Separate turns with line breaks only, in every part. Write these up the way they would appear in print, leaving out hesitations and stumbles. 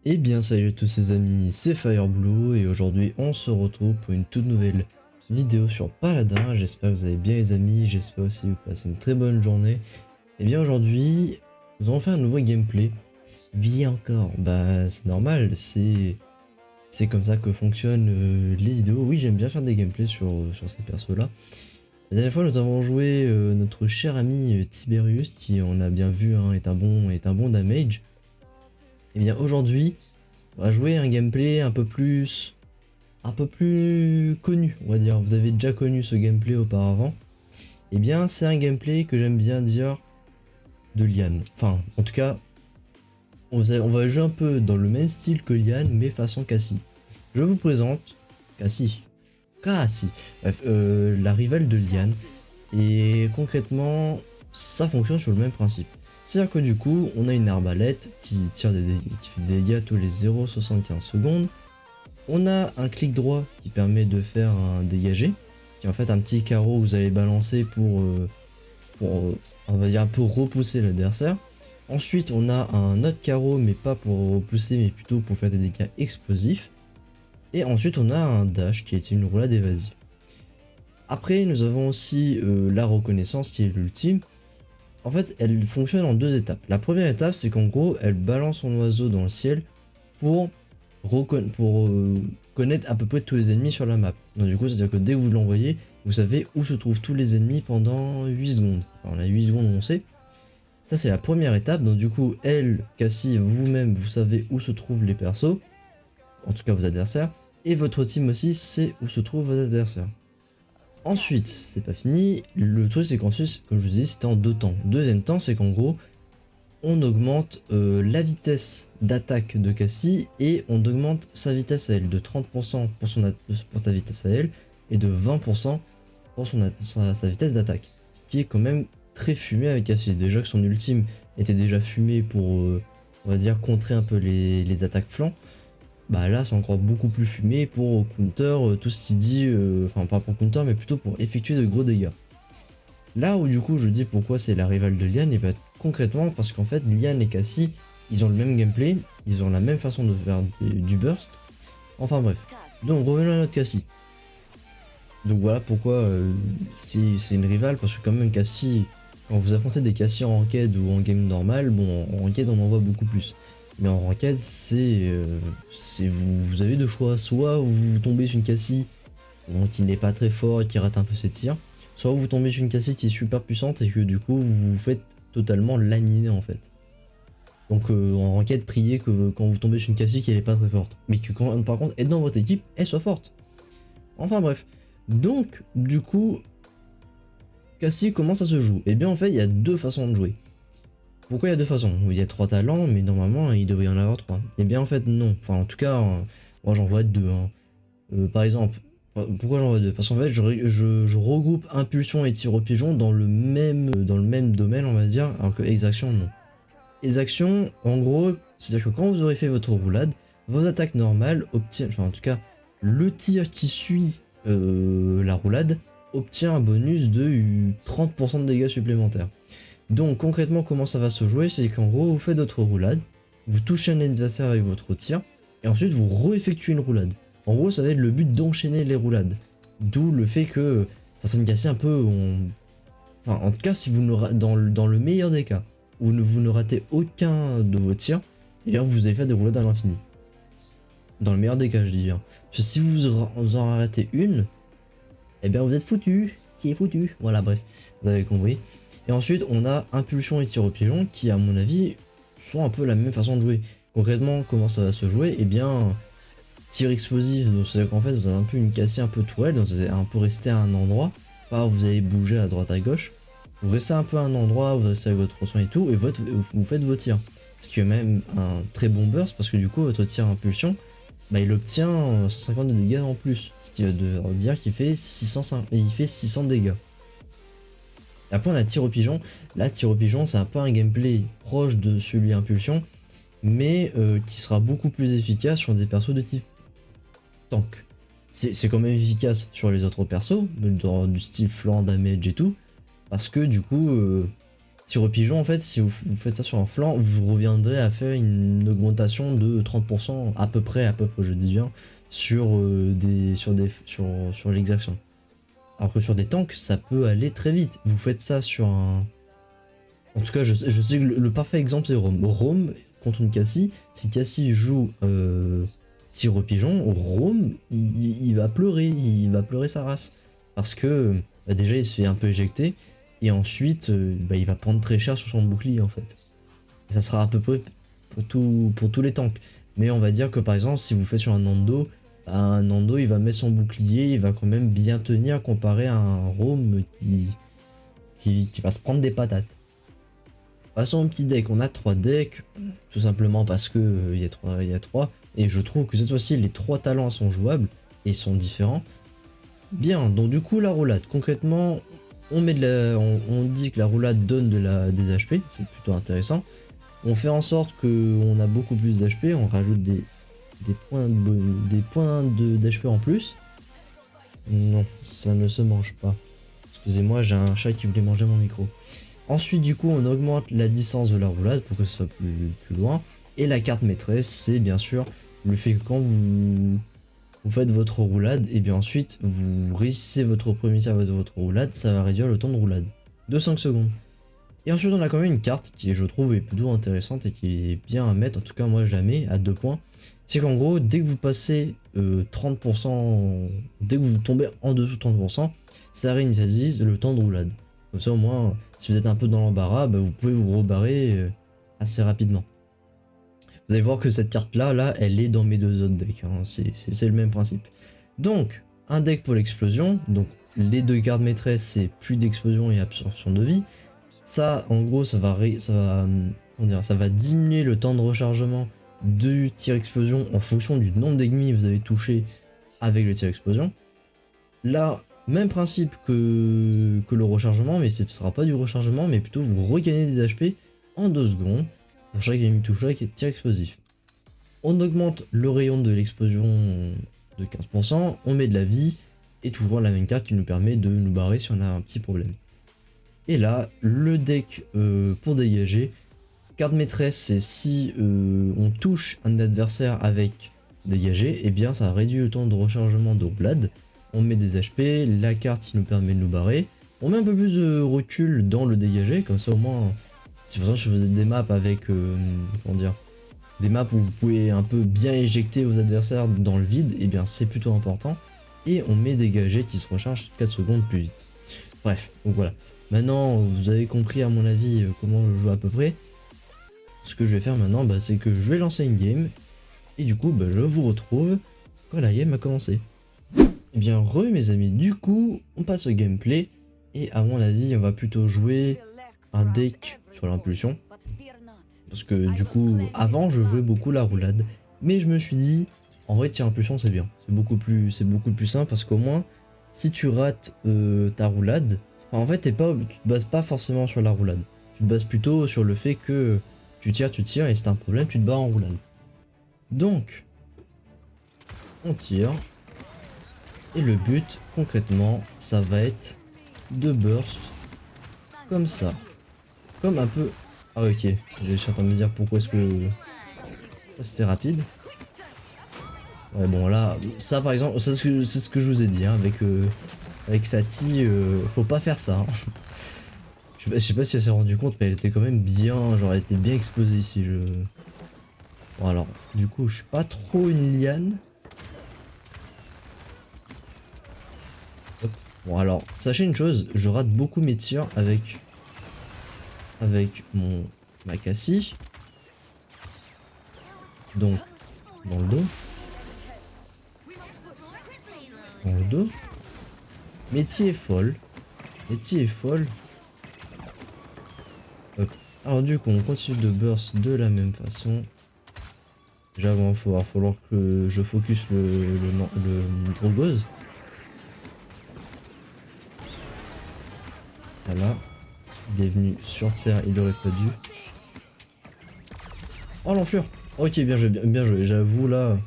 Eh bien salut à tous ces amis, c'est Fireblue et aujourd'hui on se retrouve pour une toute nouvelle vidéo sur Paladin. J'espère que vous allez bien les amis, j'espère aussi que vous passez une très bonne journée. Et bien aujourd'hui, nous allons faire un nouveau gameplay. Bien encore, bah c'est normal, c'est comme ça que fonctionnent les vidéos. Oui, j'aime bien faire des gameplays sur ces persos là. La dernière fois nous avons joué notre cher ami Tiberius qui on a bien vu hein, est un bon damage. Et bien aujourd'hui, on va jouer un gameplay un peu plus connu, on va dire. Vous avez déjà connu ce gameplay auparavant. Et bien, c'est un gameplay que j'aime bien dire de Lian. Enfin, en tout cas, on va jouer un peu dans le même style que Lian, mais façon Cassie. Je vous présente Cassie. Cassie. Bref, la rivale de Lian. Et concrètement, ça fonctionne sur le même principe. C'est-à-dire que du coup, on a une arbalète qui tire qui fait des dégâts tous les 0,75 secondes. On a un clic droit qui permet de faire un dégagé, qui est en fait un petit carreau que vous allez balancer on va dire un peu repousser l'adversaire. Ensuite, on a un autre carreau, mais pas pour repousser, mais plutôt pour faire des dégâts explosifs. Et ensuite, on a un dash qui est une roulade évasive. Après, nous avons aussi la reconnaissance qui est l'ultime. En fait, elle fonctionne en deux étapes. La première étape, c'est qu'en gros, elle balance son oiseau dans le ciel pour connaître à peu près tous les ennemis sur la map. Donc du coup, c'est-à-dire que dès que vous l'envoyez, vous savez où se trouvent tous les ennemis pendant 8 secondes. Enfin, on a 8 secondes, on sait. Ça, c'est la première étape. Donc du coup, elle, Cassie, vous-même, vous savez où se trouvent les persos. En tout cas, vos adversaires. Et votre team aussi sait où se trouvent vos adversaires. Ensuite, c'est pas fini. Le truc, c'est qu'ensuite, comme je vous dis, c'était en deux temps. Deuxième temps, c'est qu'en gros, on augmente la vitesse d'attaque de Cassie et on augmente sa vitesse à elle de 30% pour sa vitesse à elle et de 20% pour sa vitesse d'attaque. Ce qui est quand même très fumé avec Cassie. Déjà que son ultime était déjà fumé pour, on va dire, contrer un peu les attaques flancs. Bah là c'est encore beaucoup plus fumé pour counter tout ce qu'il dit, enfin pas pour counter mais plutôt pour effectuer de gros dégâts. Là où du coup je dis pourquoi c'est la rivale de Lian, et bah concrètement parce qu'en fait Lian et Cassie ils ont le même gameplay, ils ont la même façon de faire du burst, enfin bref. Donc revenons à notre Cassie. Donc voilà pourquoi c'est une rivale, parce que quand même Cassie, quand vous affrontez des Cassie en ranked ou en game normal, bon en ranked on en voit beaucoup plus. Mais en ranked vous avez deux choix, soit vous tombez sur une Cassie qui n'est pas très fort et qui rate un peu ses tirs, soit vous tombez sur une Cassie qui est super puissante et que du coup vous vous faites totalement laminer en fait. Donc en ranked, priez que quand vous tombez sur une Cassie qui n'est pas très forte, mais que quand par contre être dans votre équipe, elle soit forte. Enfin bref, donc du coup Cassie, comment ça se joue? Et bien en fait il y a deux façons de jouer. Pourquoi il y a deux façons? Il y a trois talents, mais normalement il devrait y en avoir trois. Et bien en fait non, enfin en tout cas moi j'en vois deux. Hein. Par exemple, pourquoi j'en vois deux? Parce qu'en fait je regroupe impulsion et tir au pigeon dans le même domaine on va dire, alors que exaction non. Exaction en gros, c'est-à-dire que quand vous aurez fait votre roulade, vos attaques normales obtiennent, enfin en tout cas le tir qui suit la roulade obtient un bonus de 30% de dégâts supplémentaires. Donc concrètement comment ça va se jouer, c'est qu'en gros vous faites votre roulade, vous touchez un adversaire avec votre tir, et ensuite vous réeffectuez une roulade. En gros ça va être le but d'enchaîner les roulades. D'où le fait que ça s'est cassé un peu, enfin en tout cas si vous ne... dans le meilleur des cas, où vous ne ratez aucun de vos tirs, et bien vous allez faire des roulades à l'infini. Dans le meilleur des cas je dis bien. Parce que si vous en arrêtez une, et bien vous êtes foutu, qui est foutu. Voilà bref, vous avez compris. Et ensuite, on a impulsion et tir au pigeon qui, à mon avis, sont un peu la même façon de jouer. Concrètement, comment ça va se jouer? Eh bien, tir explosif, c'est-à-dire qu'en fait, vous avez un peu une Cassie un peu tourelle, donc vous allez un peu rester à un endroit, pas vous allez bouger à droite à gauche. Vous restez un peu à un endroit, vous restez avec votre soin et tout, et vous faites vos tirs. Ce qui est même un très bon burst, parce que du coup, votre tir impulsion, bah, il obtient 150 de dégâts en plus. Ce qui veut dire qu'il fait 600 dégâts. Après on a tir au pigeon. Là tir au pigeon c'est un peu un gameplay proche de celui impulsion, mais qui sera beaucoup plus efficace sur des persos de type tank. C'est quand même efficace sur les autres persos, du style flanc, damage et tout, parce que du coup tir au pigeon, en fait, si vous faites ça sur un flanc, vous reviendrez à faire une augmentation de 30%, à peu près, je dis bien, sur, sur l'exaction. Alors que sur des tanks, ça peut aller très vite. Vous faites ça sur un... En tout cas, je sais que le parfait exemple, c'est Rome. Rome contre une Cassie, si Cassie joue tir au pigeon, Rome, il va pleurer sa race. Parce que bah déjà, il se fait un peu éjecter, et ensuite, bah, il va prendre très cher sur son bouclier, en fait. Et ça sera à peu près pour tous les tanks. Mais on va dire que, par exemple, si vous faites sur un Nando, un Nando, il va mettre son bouclier, il va quand même bien tenir comparé à un Rome qui va se prendre des patates. Passons au petit deck, on a 3 decks, tout simplement parce que il y a 3, et je trouve que cette fois-ci les 3 talents sont jouables et sont différents. Bien, donc du coup la roulade, concrètement, on dit que la roulade donne des HP, c'est plutôt intéressant. On fait en sorte qu'on a beaucoup plus d'HP, on rajoute des points d'HP en plus. Non, ça ne se mange pas. Excusez-moi, j'ai un chat qui voulait manger mon micro. Ensuite, du coup, on augmente la distance de la roulade pour que ce soit plus loin. Et la carte maîtresse, c'est bien sûr le fait que quand vous faites votre roulade, et bien ensuite, vous réussissez votre premier tir de votre roulade, ça va réduire le temps de roulade de 5 secondes. Et ensuite, on a quand même une carte qui, je trouve, est plutôt intéressante et qui est bien à mettre. En tout cas, moi, je la mets à 2 points. C'est qu'en gros, dès que vous passez 30%, dès que vous tombez en dessous de 30%, ça réinitialise le temps de roulade. Comme ça, au moins, si vous êtes un peu dans l'embarras, bah, vous pouvez vous rebarrer assez rapidement. Vous allez voir que cette carte-là, elle est dans mes 2 autres decks. Hein. C'est le même principe. Donc, un deck pour l'explosion. Donc, les 2 cartes maîtresses, c'est plus d'explosion et absorption de vie. Ça, en gros, ça va diminuer le temps de rechargement du tir explosion en fonction du nombre d'ennemis que vous avez touché avec le tir explosion. Là, même principe que le rechargement, mais ce ne sera pas du rechargement, mais plutôt vous regagnez des HP en 2 secondes pour chaque ennemi touché avec tir explosif. On augmente le rayon de l'explosion de 15%, on met de la vie, et toujours la même carte qui nous permet de nous barrer si on a un petit problème. Et là, le deck pour dégager, carte maîtresse, c'est si on touche un adversaire avec dégager, et bien ça réduit le temps de rechargement de roulade. On met des HP, la carte qui nous permet de nous barrer. On met un peu plus de recul dans le dégager, comme ça au moins, si par exemple je faisais des maps avec, des maps où vous pouvez un peu bien éjecter vos adversaires dans le vide, et bien c'est plutôt important. Et on met dégager qui se recharge 4 secondes plus vite. Bref, donc voilà. Maintenant, vous avez compris à mon avis comment je joue à peu près. Ce que je vais faire maintenant, bah, c'est que je vais lancer une game. Et du coup, bah, je vous retrouve quand la game a commencé. Et bien, mes amis, du coup, on passe au gameplay. Et à mon avis, on va plutôt jouer un deck sur l'impulsion. Parce que du coup, avant, je jouais beaucoup la roulade. Mais je me suis dit, en vrai, tir impulsion, c'est bien. C'est beaucoup plus simple parce qu'au moins, si tu rates ta roulade, en fait, tu te bases pas forcément sur la roulade. Tu te bases plutôt sur le fait que tu tires, et si t'as un problème, tu te bats en roulade. Donc, on tire. Et le but, concrètement, ça va être de burst comme ça. Comme un peu... Ah ok, je suis en train de me dire pourquoi est-ce que... C'était rapide. Ouais bon là, ça par exemple, c'est ce que je vous ai dit, hein, avec Sati, faut pas faire ça. Hein. Je sais pas si elle s'est rendu compte, mais elle était quand même bien, genre elle était bien explosée ici. Bon alors, du coup, je suis pas trop une liane. Hop. Bon alors, sachez une chose, je rate beaucoup mes tirs avec ma Cassie. Donc, dans le dos. Dans le dos. Métier est folle. Hop. Alors du coup, on continue de burst de la même façon. Déjà, il va falloir que je focus le Drogose. Voilà. Il est venu sur terre, il aurait pas dû. Oh l'enflure. Ok, bien joué. J'avoue là,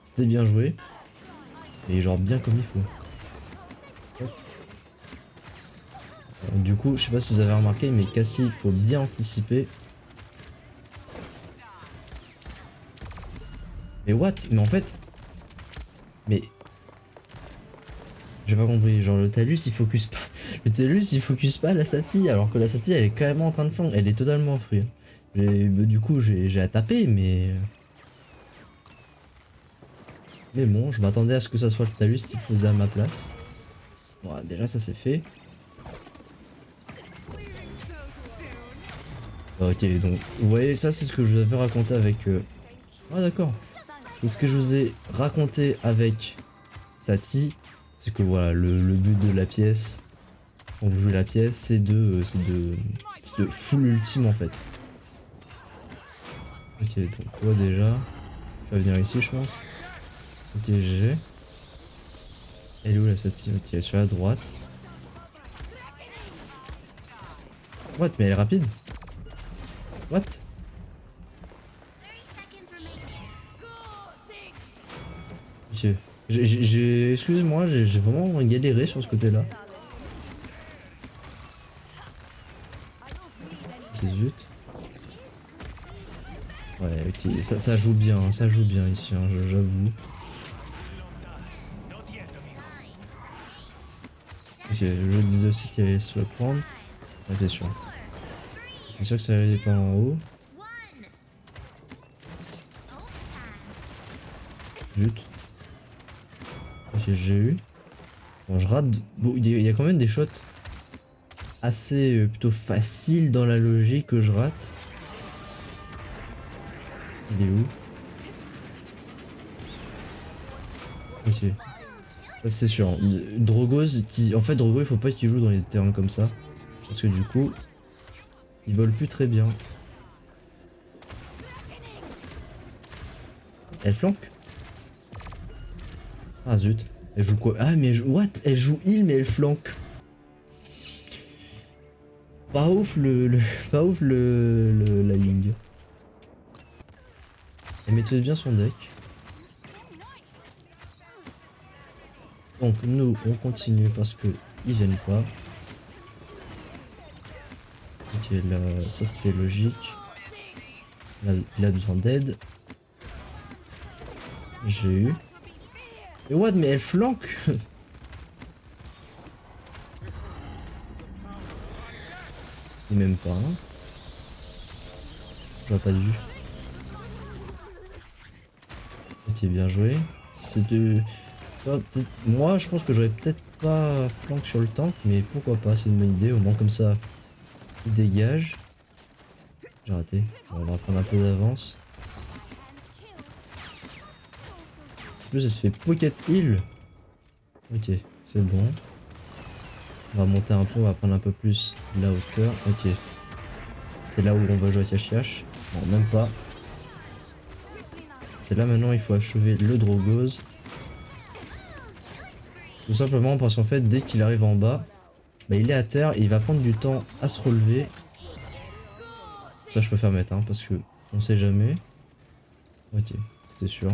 c'était bien joué. Et genre bien comme il faut. Hop. Du coup, je sais pas si vous avez remarqué, mais Cassie, il faut bien anticiper. Mais what? Mais en fait... Mais... J'ai pas compris, genre le Talus il focus pas. Le Talus il focus pas la Sati, alors que la Sati elle est carrément en train de flanc, elle est totalement free. Du coup j'ai à taper, mais... Mais bon, je m'attendais à ce que ça soit le Talus qui le faisait à ma place. Bon, déjà ça c'est fait. Ok, donc vous voyez, ça c'est ce que je vous avais raconté avec... Ah d'accord. C'est ce que je vous ai raconté avec Sati. C'est que voilà, le but de la pièce, quand vous jouez la pièce, c'est de full ultime en fait. Ok, donc toi déjà, tu vas venir ici je pense. Ok, GG. Elle est où la Sati? Ok, elle est sur la droite. What? Mais elle est rapide? What? Ok. Excusez-moi, j'ai vraiment galéré sur ce côté-là. Ok, zut. Ouais, ok, ça joue bien, hein, ça joue bien ici, hein, j'avoue. Ok, je disais aussi qu'elle allait se le prendre. Ouais, c'est sûr. C'est sûr que ça arrivait pas en haut. Zut. Ok, j'ai eu. Bon, je rate. Bon, il y a quand même des shots assez plutôt faciles dans la logique que je rate. Il est où? Ok. Ça c'est sûr. Drogos, en fait Drogo il faut pas qu'il joue dans les terrains comme ça. Parce que du coup, il vole plus très bien. Elle flanque? Ah zut. Elle joue quoi? Ah mais elle joue... What? Elle joue heal mais elle flanque. Pas ouf pas ouf la Ying. Elle maîtrise bien son deck. Donc nous on continue parce que ils viennent pas. Ok là ça c'était logique. Là il a besoin d'aide. J'ai eu. Mais what? Mais elle flanque. Et même pas. Hein. J'aurais pas dû. Ok bien joué. C'est de... Moi je pense que j'aurais peut-être pas flank sur le tank, mais pourquoi pas, c'est une bonne idée, au moins comme ça il dégage. J'ai raté, on va prendre un peu d'avance. En plus elle se fait pocket heal. Ok, c'est bon. On va monter un peu, on va prendre un peu plus la hauteur. Ok. C'est là où on va jouer à cache-cache. Non, même pas. C'est là maintenant il faut achever le Drogos. Tout simplement parce qu'en fait dès qu'il arrive en bas, bah, il est à terre et il va prendre du temps à se relever. Ça je préfère mettre hein, parce que on sait jamais. Ok, c'était sûr.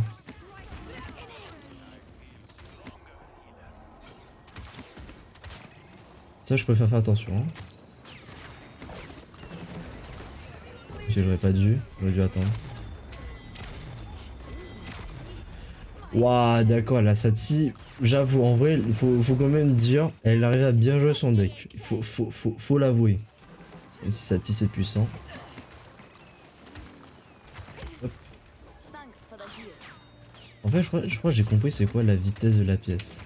Ça je préfère faire attention. Hein. Ok, j'aurais pas dû, j'aurais dû attendre. Waouh, d'accord, la Sati, j'avoue, en vrai, il faut quand même dire, elle arrive à bien jouer son deck. Faut l'avouer. Même si Sati c'est puissant. Hop. En fait, je crois que j'ai compris c'est quoi la vitesse de la pièce.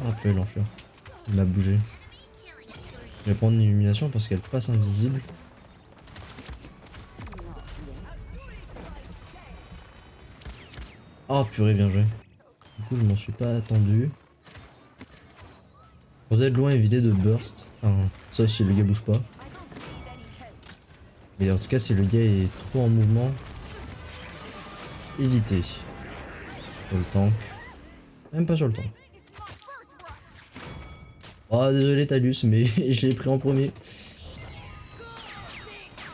Ah, peu l'enfer. Il m'a bougé. Je vais prendre une illumination parce qu'elle passe invisible. Oh purée, bien joué. Du coup, je m'en suis pas attendu. Pour être loin, éviter de burst. Enfin, sauf si le gars bouge pas. Mais en tout cas, si le gars est trop en mouvement, éviter. Sur le tank. Même pas sur le tank. Oh, désolé Talus, mais je l'ai pris en premier.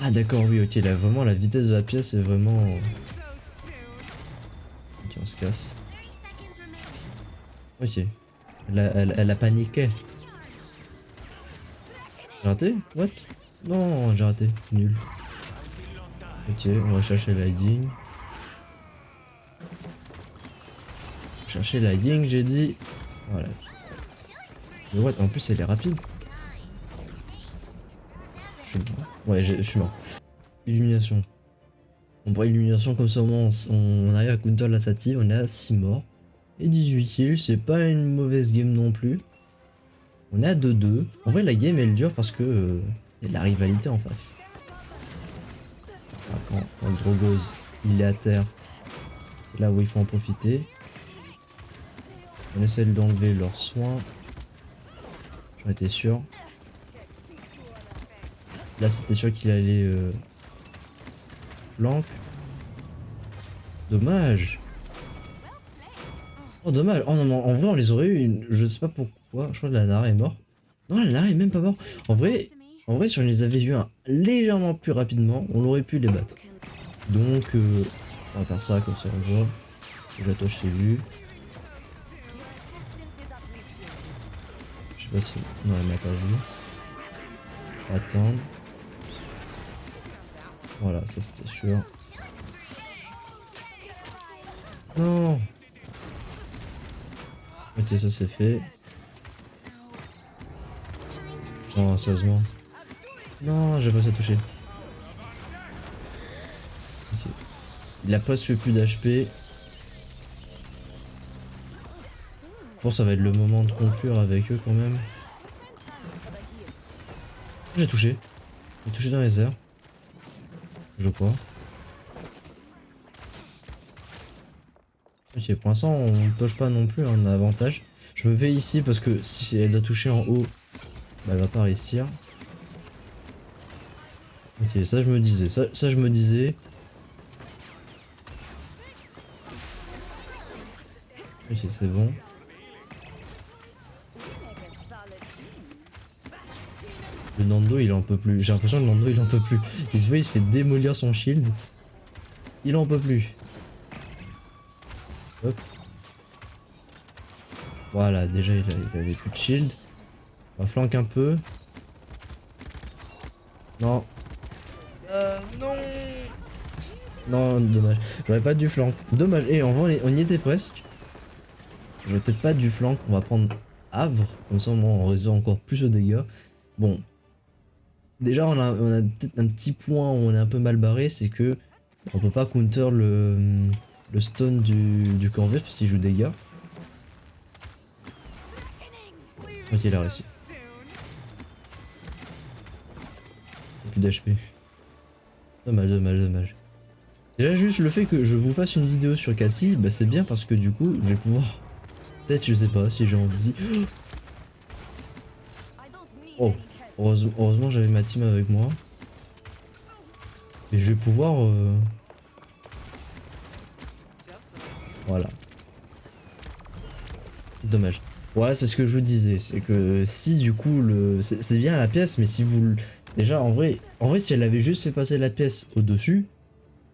Ah d'accord, oui, ok, là, vraiment, la vitesse de la pièce est vraiment... Ok, on se casse. Ok. Elle a paniqué. J'ai raté? What? Non, j'ai raté, c'est nul. Ok, on va chercher la Ying. Chercher la Ying, j'ai dit. Voilà. Mais what? En plus, elle est rapide. Je suis mort. Ouais, je suis mort. Illumination. On prend illumination comme ça au moins on arrive à counter la Sati, on est à 6 morts. Et 18 kills, c'est pas une mauvaise game non plus. On est à 2-2. En vrai la game elle dure parce que y a de la rivalité en face. Ah, quand le Drogoz il est à terre, c'est là où il faut en profiter. On essaie d'enlever leurs soins. J'en étais sûr. Là c'était sûr qu'il allait flank. Dommage. Oh dommage. Oh non, en vrai on les aurait eu. Je sais pas pourquoi. Je crois que la Nara est mort. Non, la Nara est même pas mort. En vrai si on les avait eu légèrement plus rapidement, on aurait pu les battre. Donc on va faire ça comme ça on voit. Déjà toi je t'ai vu. Je sais pas si... Non elle m'a pas vu. Attendre. Voilà, ça c'était sûr. Non. Ok, ça c'est fait. Non, sérieusement. Non, j'ai pas ça touché. Okay. Il a presque plus d'HP. Je pense que ça va être le moment de conclure avec eux quand même. J'ai touché. J'ai touché dans les airs. Je crois. Ok, pour l'instant on touche pas non plus, hein, on a avantage. Je me mets ici parce que si elle doit toucher en haut, bah, elle va pas réussir. Ok, ça je me disais, ça je me disais. Ok, c'est bon. Le Nando il en peut plus, j'ai l'impression que le Nando il en peut plus. Il se voit, il se fait démolir son shield. Il en peut plus. Hop. Voilà, déjà il avait plus de shield. On va flanquer un peu. Non. Non. Non, dommage. J'aurais pas dû flank. Dommage. Et en vrai, on y était presque. J'aurais peut-être pas dû flank. On va prendre Havre. Comme ça, au moins, on résout encore plus de dégâts. Bon. Déjà, on a peut-être un petit point où on est un peu mal barré. C'est que on peut pas counter le stun du Corvus parce qu'il joue dégâts. Ok, il a réussi. Plus d'HP. Dommage, dommage, dommage. Déjà juste le fait que je vous fasse une vidéo sur Cassie, bah c'est bien parce que du coup je vais pouvoir... Peut-être je sais pas si j'ai envie... Oh, heureusement j'avais ma team avec moi. Et je vais pouvoir... Voilà. Dommage. Voilà, c'est ce que je vous disais, c'est que si du coup c'est bien la pièce, mais si vous... Déjà en vrai si elle avait juste fait passer la pièce au-dessus,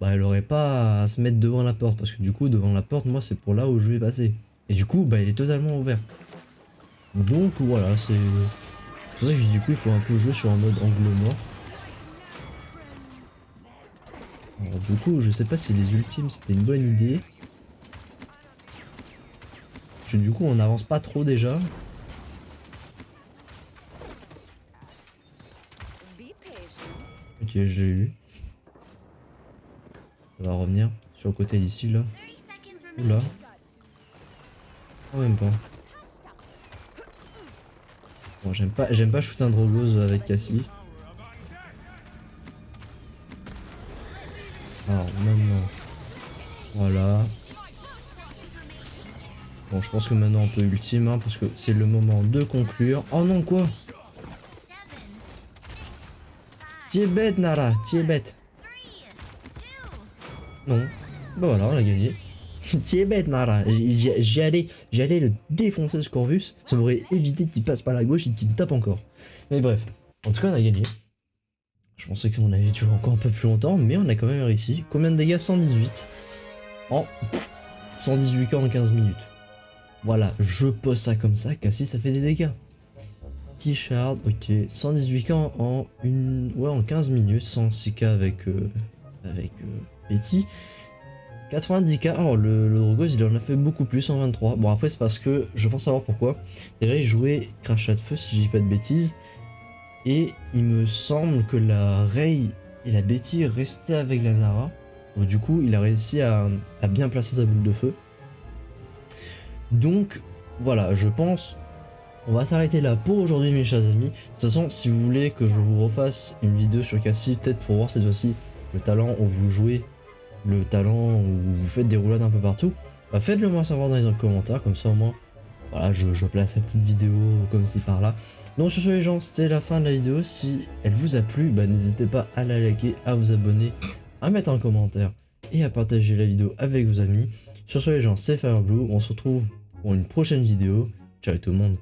bah elle aurait pas à se mettre devant la porte, parce que du coup devant la porte, moi c'est pour là où je vais passer. Et du coup bah elle est totalement ouverte. Donc voilà, c'est pour ça que du coup il faut un peu jouer sur un mode angle mort. Alors du coup je sais pas si les ultimes c'était une bonne idée. Parce que du coup on n'avance pas trop déjà. Ok, j'ai eu. Ça va revenir sur le côté d'ici là. Oula. Oh, même pas. Bon, j'aime pas shooter un Drogoz avec Cassie. Alors maintenant. Voilà. Bon, je pense que maintenant on peut ultime, hein, parce que c'est le moment de conclure. Oh non, quoi? T'es bête, Nara, t'es bête. Non. Bah voilà, on a gagné. T'es bête, Nara. J'allais le défoncer ce Corvus. Ça m'aurait évité qu'il passe par la gauche et qu'il tape encore. Mais bref. En tout cas, on a gagné. Je pensais que on avait duré encore un peu plus longtemps, mais on a quand même réussi. Combien de dégâts? 118. En 118 k en 15 minutes. Voilà, je pose ça comme ça, Cassie ça fait des dégâts. T-Shard, ok, 118k en 15 minutes, 106k avec Betty. 90k, alors le Drogos il en a fait beaucoup plus en 23. Bon après c'est parce que je pense savoir pourquoi. Il jouait crachat de feu si je dis pas de bêtises. Et il me semble que la Rey et la Betty restaient avec la Nara. Donc du coup il a réussi à bien placer sa boule de feu. Donc voilà, je pense on va s'arrêter là pour aujourd'hui mes chers amis. De toute façon si vous voulez que je vous refasse une vidéo sur Cassie, peut-être pour voir cette fois-ci le talent où vous jouez, le talent où vous faites des roulades un peu partout, bah faites-le moi savoir dans les commentaires, comme ça au moins voilà je place la petite vidéo comme ci par là. Donc sur ce les gens, c'était la fin de la vidéo. Si elle vous a plu, bah n'hésitez pas à la liker, à vous abonner, à mettre un commentaire et à partager la vidéo avec vos amis. Sur ce les gens, c'est Fireblue, on se retrouve pour une prochaine vidéo. Ciao tout le monde.